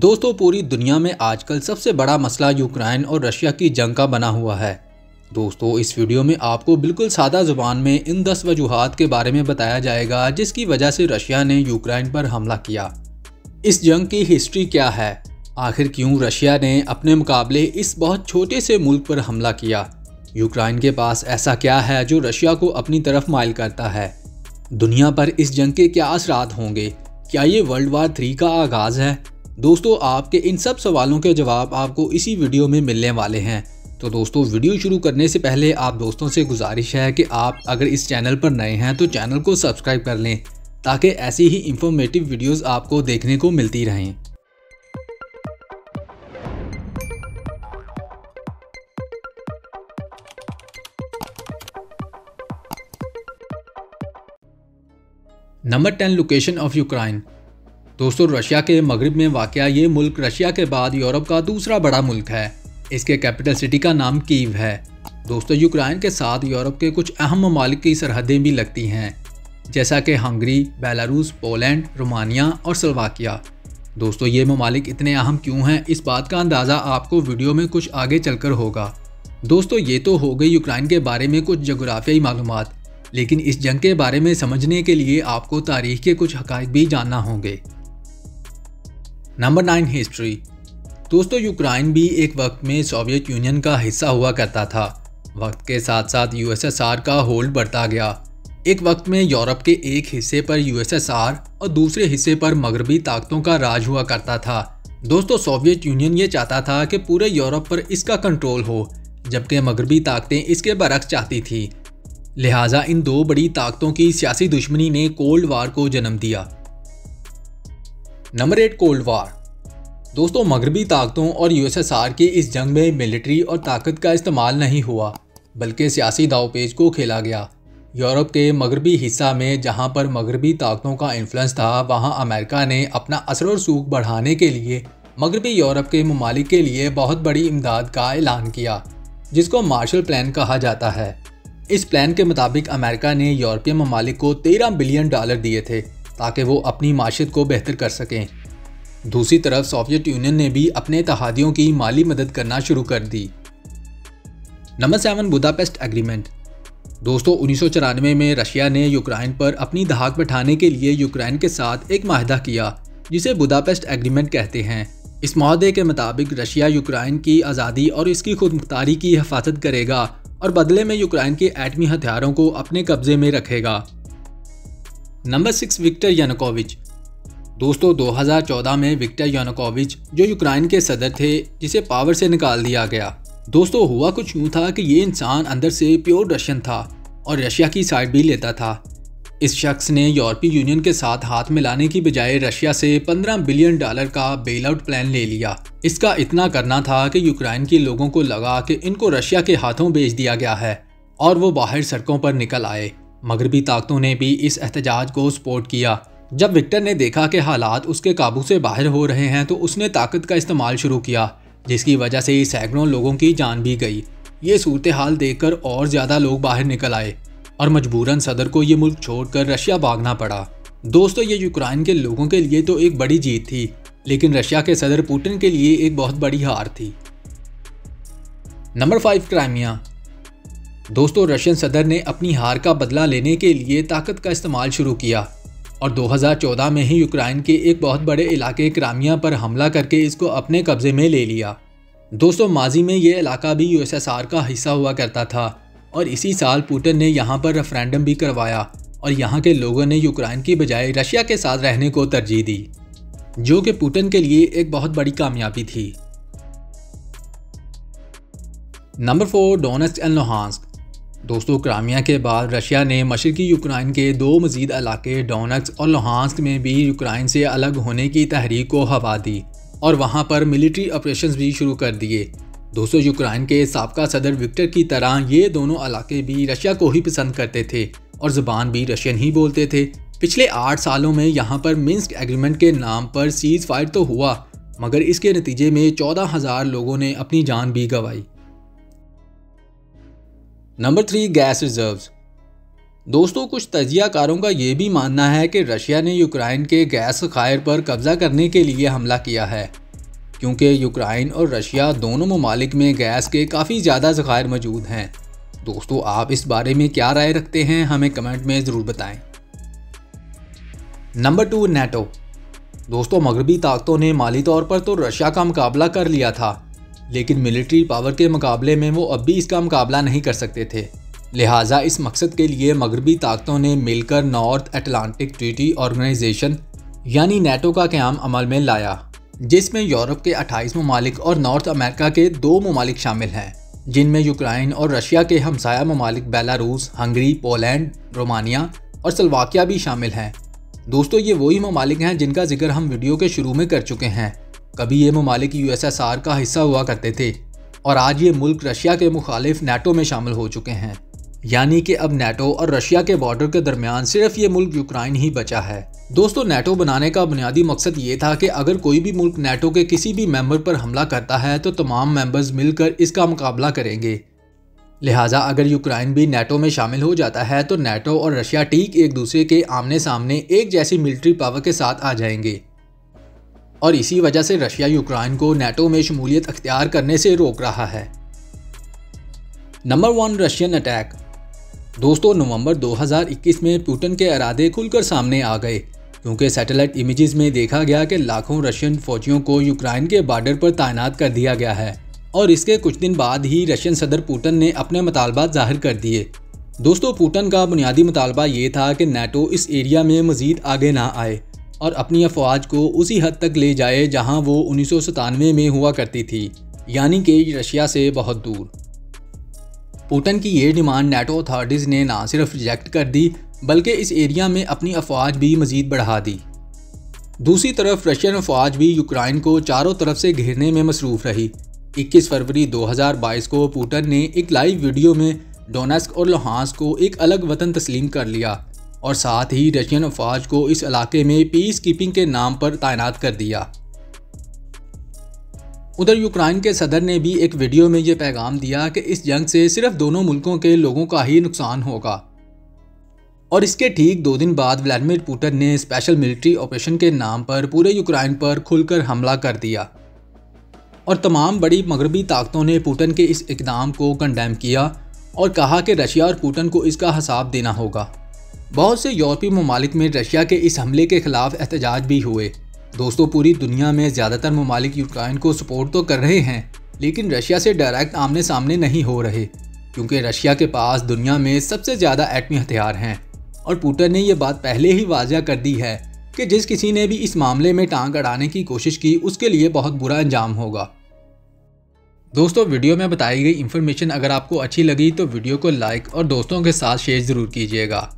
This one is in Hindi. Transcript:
दोस्तों, पूरी दुनिया में आजकल सबसे बड़ा मसला यूक्रेन और रशिया की जंग का बना हुआ है। दोस्तों, इस वीडियो में आपको बिल्कुल सादा ज़ुबान में इन 10 वजूहात के बारे में बताया जाएगा जिसकी वजह से रशिया ने यूक्रेन पर हमला किया। इस जंग की हिस्ट्री क्या है, आखिर क्यों रशिया ने अपने मुकाबले इस बहुत छोटे से मुल्क पर हमला किया, यूक्रेन के पास ऐसा क्या है जो रशिया को अपनी तरफ माइल करता है, दुनिया पर इस जंग के क्या असरात होंगे, क्या ये वर्ल्ड वार 3 का आगाज़ है। दोस्तों, आपके इन सब सवालों के जवाब आपको इसी वीडियो में मिलने वाले हैं। तो दोस्तों, वीडियो शुरू करने से पहले आप दोस्तों से गुजारिश है कि आप अगर इस चैनल पर नए हैं तो चैनल को सब्सक्राइब कर लें ताकि ऐसी ही इंफॉर्मेटिव वीडियोस आपको देखने को मिलती रहें। Number 10 location of Ukraine. दोस्तों, रशिया के मगरिब में वाक़या ये मुल्क रशिया के बाद यूरोप का दूसरा बड़ा मुल्क है। इसके कैपिटल सिटी का नाम कीव है। दोस्तों, यूक्रेन के साथ यूरोप के कुछ अहम ममालिक की सरहदें भी लगती हैं, जैसा कि हंगरी, बेलारूस, पोलैंड, रोमानिया और स्लोवाकिया। दोस्तों, ये ममालिक इतने अहम क्यों हैं, इस बात का अंदाज़ा आपको वीडियो में कुछ आगे चलकर होगा। दोस्तों, ये तो हो गई यूक्रेन के बारे में कुछ जोग्राफियाई मालूमात, लेकिन इस जंग के बारे में समझने के लिए आपको तारीख के कुछ हक़ाइक़ भी जानना होंगे। Number 9 history. दोस्तों, यूक्रेन भी एक वक्त में सोवियत यूनियन का हिस्सा हुआ करता था। वक्त के साथ साथ यूएसएसआर का होल्ड बढ़ता गया। एक वक्त में यूरोप के एक हिस्से पर यूएसएसआर और दूसरे हिस्से पर मगरबी ताकतों का राज हुआ करता था। दोस्तों, सोवियत यूनियन ये चाहता था कि पूरे यूरोप पर इसका कंट्रोल हो, जबकि मगरबी ताकतें इसके बरक्स चाहती थी। लिहाजा इन दो बड़ी ताकतों की सियासी दुश्मनी ने कोल्ड वार को जन्म दिया। Number 8 cold war. दोस्तों, मगरबी ताकतों और यूएसएसआर की इस जंग में मिलिट्री और ताकत का इस्तेमाल नहीं हुआ, बल्कि सियासी दावपेच को खेला गया। यूरोप के मगरबी हिस्सा में जहां पर मगरबी ताकतों का इन्फ्लुएंस था, वहां अमेरिका ने अपना असर और सूख बढ़ाने के लिए मगरबी यूरोप के ममालिक के लिए बहुत बड़ी इमदाद का ऐलान किया, जिसको मार्शल प्लान कहा जाता है। इस प्लान के मुताबिक अमेरिका ने यूरोपीय ममालिक को $13 बिलियन दिए थे ताकि वो अपनी माशियत को बेहतर कर सकें। दूसरी तरफ सोवियत यूनियन ने भी अपने इत्तेहादियों की माली मदद करना शुरू कर दी। Number 7 Budapest agreement. दोस्तों, 1994 में रशिया ने यूक्रेन पर अपनी धाक बैठाने के लिए यूक्रेन के साथ एक माहदा किया, जिसे बुदापेस्ट एग्रीमेंट कहते हैं। इस माहदे के मुताबिक रशिया यूक्रेन की आज़ादी और इसकी खुदमुख्तारी की हिफाजत करेगा और बदले में यूक्रेन के एटमी हथियारों को अपने कब्जे में रखेगा। Number 6 Victor Yanukovych. दोस्तों, 2014 में विक्टर यानुकोविच, जो यूक्रेन के सदर थे, जिसे पावर से निकाल दिया गया। दोस्तों, हुआ कुछ यूँ था कि ये इंसान अंदर से प्योर रशियन था और रशिया की साइड भी लेता था। इस शख्स ने यूरोपीय यूनियन के साथ हाथ मिलाने की बजाय रशिया से $15 बिलियन का बेल आउट प्लान ले लिया। इसका इतना करना था कि यूक्रेन के लोगों को लगा कि इनको रशिया के हाथों बेच दिया गया है और वो बाहर सड़कों पर निकल आए। मगरबी ताकतों ने भी इस एहतजाज को सपोर्ट किया। जब विक्टर ने देखा कि हालात उसके काबू से बाहर हो रहे हैं तो उसने ताकत का इस्तेमाल शुरू किया, जिसकी वजह से सैकड़ों लोगों की जान भी गई। ये सूरत हाल देखकर और ज़्यादा लोग बाहर निकल आए और मजबूरन सदर को ये मुल्क छोड़कर रशिया भागना पड़ा। दोस्तों, ये यूक्रेन के लोगों के लिए तो एक बड़ी जीत थी, लेकिन रशिया के सदर पुतिन के लिए एक बहुत बड़ी हार थी। Number 5 Crimea. दोस्तों, रशियन सदर ने अपनी हार का बदला लेने के लिए ताकत का इस्तेमाल शुरू किया और 2014 में ही यूक्रेन के एक बहुत बड़े इलाके क्राइमिया पर हमला करके इसको अपने कब्जे में ले लिया। दोस्तों, माजी में ये इलाका भी यूएसएसआर का हिस्सा हुआ करता था और इसी साल पुतिन ने यहाँ पर रेफरेंडम भी करवाया और यहाँ के लोगों ने यूक्रेन की बजाय रशिया के साथ रहने को तरजीह दी, जो कि पुतिन के लिए एक बहुत बड़ी कामयाबी थी। Number 4 Donetsk and Luhansk. दोस्तों, क्राइमिया के बाद रशिया ने मशरकी यूक्रेन के 2 मजीद इलाके डोनेट्स्क और लुहांस्क में भी यूक्रेन से अलग होने की तहरीक को हवा दी और वहाँ पर मिलिट्री ऑपरेशंस भी शुरू कर दिए। दोस्तों, यूक्रेन के साबका सदर विक्टर की तरह ये दोनों इलाके भी रशिया को ही पसंद करते थे और ज़बान भी रशियन ही बोलते थे। पिछले 8 सालों में यहाँ पर मिन्स्क एग्रीमेंट के नाम पर सीज़ फायर तो हुआ, मगर इसके नतीजे में 14,000 लोगों ने अपनी जान भी गंवाई। Number 3 gas reserves. दोस्तों, कुछ तजियाकारों का ये भी मानना है कि रशिया ने यूक्रेन के गैस ज़खायर पर कब्जा करने के लिए हमला किया है। क्योंकि यूक्रेन और रशिया दोनों ममालिक में गैस के काफ़ी ज़्यादा ज़खायर मौजूद हैं। दोस्तों, आप इस बारे में क्या राय रखते हैं, हमें कमेंट में ज़रूर बताएं। Number 2, NATO. दोस्तों, मगरबी ताकतों ने माली तौर पर तो रशिया का मुकाबला कर लिया था, लेकिन मिलिट्री पावर के मुकाबले में वो अब भी इसका मुकाबला नहीं कर सकते थे। लिहाजा इस मकसद के लिए मगरबी ताकतों ने मिलकर नॉर्थ अटलांटिक ट्रीटी ऑर्गेनाइजेशन यानी नेटो का क़याम अमल में लाया, जिसमें यूरोप के 28 ममालिक और नॉर्थ अमेरिका के 2 ममालिक शामिल हैं, जिनमें यूक्रेन और रशिया के हमसाया ममालिक बेलारूस, हंगरी, पोलैंड, रोमानिया और स्लोवाकिया भी शामिल हैं। दोस्तों, ये वही ममालिक हैं जिनका जिक्र हम वीडियो के शुरू में कर चुके हैं। कभी ये ममालिक USSR का हिस्सा हुआ करते थे और आज ये मुल्क रशिया के मुखालिफ नेटो में शामिल हो चुके हैं। यानी कि अब नेटो और रशिया के बॉर्डर के दरमियान सिर्फ ये मुल्क यूक्रेन ही बचा है। दोस्तों, नेटो बनाने का बुनियादी मकसद ये था कि अगर कोई भी मुल्क नेटो के किसी भी मेंबर पर हमला करता है तो तमाम मेंबर्स मिलकर इसका मुकाबला करेंगे। लिहाजा अगर यूक्रेन भी नेटो में शामिल हो जाता है तो नेटो और रशिया ठीक एक दूसरे के आमने सामने एक जैसी मिलिट्री पावर के साथ आ जाएंगे और इसी वजह से रशिया यूक्रेन को नेटो में शमूलियत अख्तियार करने से रोक रहा है। Number 1, Russian attack. दोस्तों, नवंबर 2021 में पुतिन के इरादे खुलकर सामने आ गए, क्योंकि सैटेलाइट इमेजेस में देखा गया कि लाखों रशियन फौजियों को यूक्रेन के बॉर्डर पर तैनात कर दिया गया है और इसके कुछ दिन बाद ही रशियन सदर पुतिन ने अपने मुतालबात जाहिर कर दिए। दोस्तों, पुतिन का बुनियादी मुतालबा ये था कि नेटो इस एरिया में मज़ीद आगे ना आए और अपनी अफवाज को उसी हद तक ले जाए जहां वो 1997 में हुआ करती थी, यानी कि रशिया से बहुत दूर। पुतिन की ये डिमांड नेटो अथॉरिटीज़ ने ना सिर्फ रिजेक्ट कर दी बल्कि इस एरिया में अपनी अफवाज भी मज़ीद बढ़ा दी। दूसरी तरफ रशियन अफवाज भी यूक्रेन को चारों तरफ से घेरने में मसरूफ़ रही। 21 फरवरी 2022 को पुतिन ने एक लाइव वीडियो में डोनेट्स्क और लुहांस्क को एक अलग वतन तस्लीम कर लिया और साथ ही रशियन अफवाज को इस इलाके में पीस कीपिंग के नाम पर तैनात कर दिया। उधर यूक्रेन के सदर ने भी एक वीडियो में ये पैगाम दिया कि इस जंग से सिर्फ दोनों मुल्कों के लोगों का ही नुकसान होगा और इसके ठीक 2 दिन बाद व्लादिमीर पुतिन ने स्पेशल मिलिट्री ऑपरेशन के नाम पर पूरे यूक्रेन पर खुलकर हमला कर दिया और तमाम बड़ी मगरबी ताकतों ने पुतिन के इस इक़दाम को कंडेम किया और कहा कि रशिया और पुतिन को इसका हिसाब देना होगा। बहुत से यूरोपीय ममालिक में रशिया के इस हमले के खिलाफ एहतजाज भी हुए। दोस्तों, पूरी दुनिया में ज़्यादातर ममालिक यूक्रेन को सपोर्ट तो कर रहे हैं, लेकिन रशिया से डायरेक्ट आमने सामने नहीं हो रहे, क्योंकि रशिया के पास दुनिया में सबसे ज़्यादा एटमी हथियार हैं और पुतिन ने यह बात पहले ही वाज़ह कर दी है कि जिस किसी ने भी इस मामले में टांग अड़ाने की कोशिश की उसके लिए बहुत बुरा अंजाम होगा। दोस्तों, वीडियो में बताई गई इन्फॉर्मेशन अगर आपको अच्छी लगी तो वीडियो को लाइक और दोस्तों के साथ शेयर ज़रूर कीजिएगा।